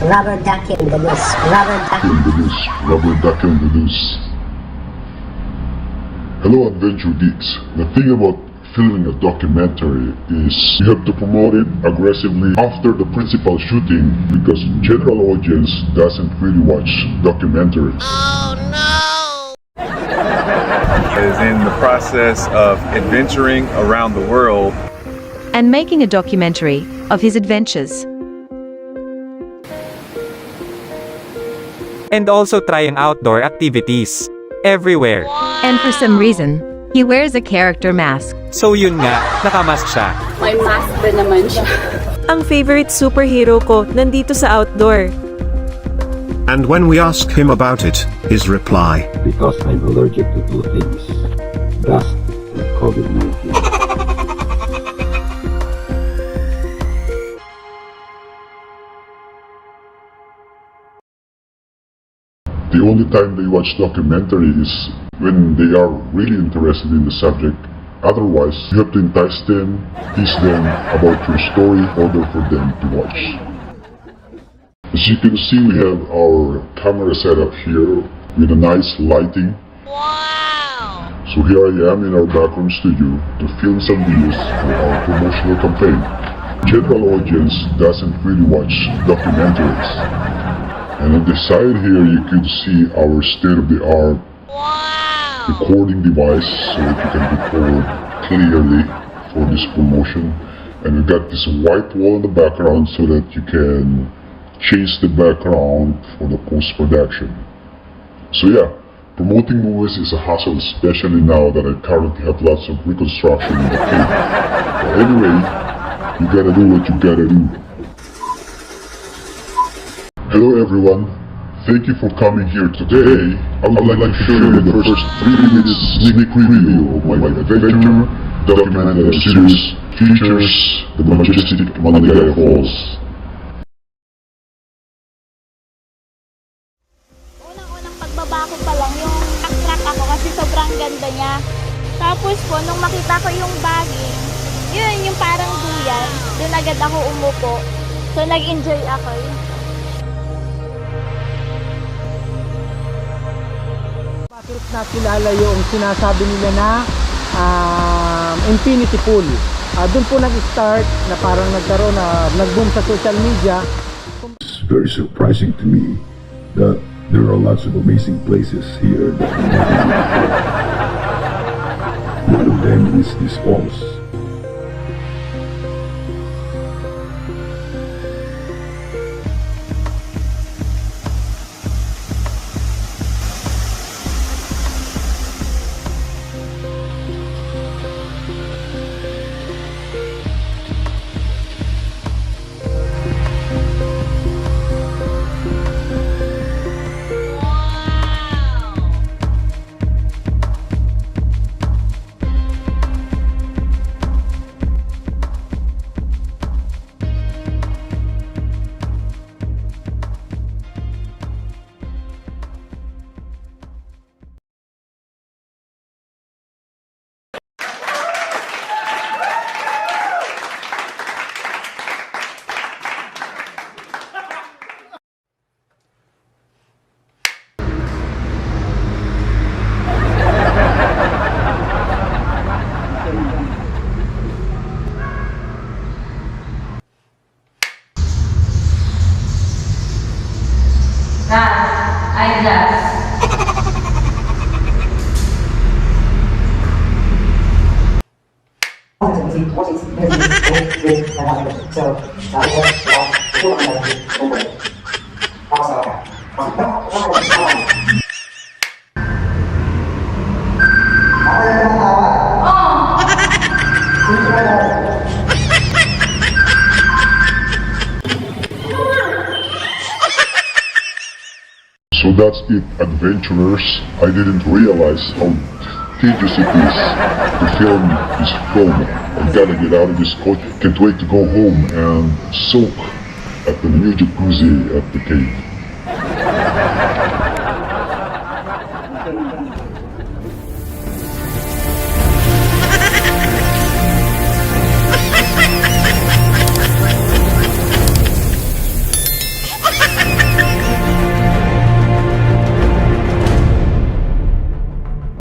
Rubber ducking the news. Rubber ducking the news. Rubber ducking the news. Hello Adventure Geeks. The thing about filming a documentary is you have to promote it aggressively after the principal shooting because general audience doesn't really watch documentaries. Is in the process of adventuring around the world and making a documentary of his adventures. And also trying outdoor activities everywhere. And for some reason, he wears a character mask. So yun nga, nakamask siya. May mask din naman siya. Ang favorite superhero ko nandito sa outdoor. And when we asked him about it, his reply, because I'm allergic to two things, dust and COVID-19. The only time they watch documentary is when they are really interested in the subject. Otherwise, you have to entice them, tease them about your story in order for them to watch. As you can see, we have our camera setup here with a nice lighting. Wow! So here I am in our backroom studio to film some videos for our promotional campaign. General audience doesn't really watch documentaries. And on the side here, you could see our state-of-the-art recording device so that you can record clearly for this promotion. And we got this white wall in the background so that you can change the background for the post-production. So yeah, promoting movies is a hassle, especially now that I currently have lots of reconstruction in the cave. But anyway, you gotta do what you gotta do. Hello everyone, thank you for coming here today. I would like to show you the first 3 minutes sneak preview of my adventure documentary series features the majestic Managaya Falls. Unang-unang pagbaba ko pa lang, yung attract ako kasi sobrang ganda niya. Tapos po, nung makita ko yung bagging, yun yung parang duyan, doon agad ako umupo. So nag-enjoy ako. Bakit nakilala yung sinasabi nila na infinity pool. Doon po nag-start na parang nagkaroon na nag-boom sa social media. It's very surprising to me that there are lots of amazing places here that we never been before. One of them is this falls. So that's it, adventurers. I didn't realize how tedious it is to film this film. I gotta get out of this coach. Can't wait to go home and soak at the new jacuzzi at the cave.